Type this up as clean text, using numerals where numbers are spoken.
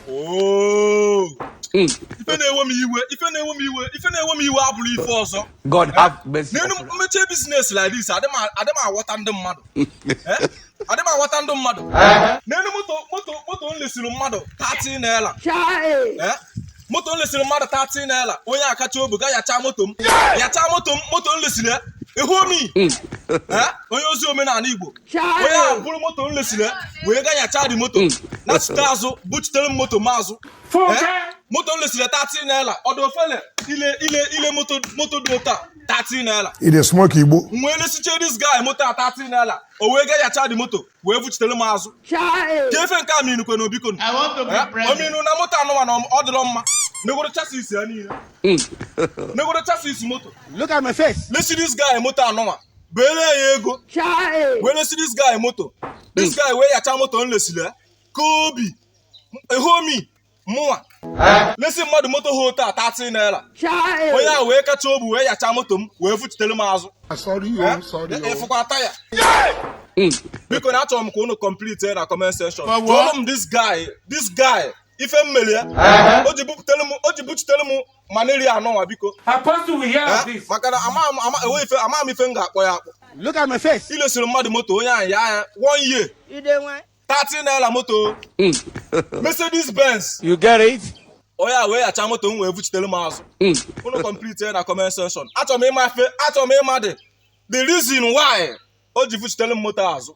Oh. Ife na-ewe m iwe abụrụ ife ọzọ. God have mercy. Mmeche business like this, adị m aghọta ndị mmadụ. Adị m aghọta ndị mmadụ. N'elu moto nlesiri mmadụ 30 naira. Moto nlesiri mmadụ 30 naira. Onye akacha obu ga yacha moto m. Yacha moto nlesiri ihu omi. Onye ozi omenala Igbo. Onye a bụrụ moto nlesiri wee ga yacha di moto. Na chite azụ buchitere m moto mazụ. Moto nlesiri 30 naira. Ọdụ ofele ile moto dị ụta 30 naira. Ide smoke Igbo. Nwee lesiche this guy moto a 30 naira. O wee ga yacha di moto wee buchitere m azụ. Kefe nke a minukwe na obiko. Ominu na moto anụwa na ọ dịrọ mma. Negoro chassis ya niile. Negoro chassis moto. Look at my face. Lesi this guy moto anụwa. Bele ya ego. Wee lesi this guy moto. This guy wee yacha moto nlesile. Kobi. Ehomi. Mụnwa. Lesi mmadụ moto ha ote a 30 naira. Onye a wee kacha obu wee yacha moto m wee fuchitere m azụ. Sorry. Efukwa taya. Biko na achọrọ m ka unu complete na comment section. Jụọrọ m this guy. Ife mmeli ya. O ji buchitere m malaria anọnwa biko. Apostle we hear this. Maka na ama m ife m ga-akpọ ya akpọ. Look at my face. Ilesiri mmadụ moto onye ahụ ya 1 year. 30 naira moto. Mercedes Benz. You get it? Onye a wee yacha moto m wee buchitere m azụ. Unu complete na comment section. Achọrọ m ịma the reason why o ji buchitere m moto azụ.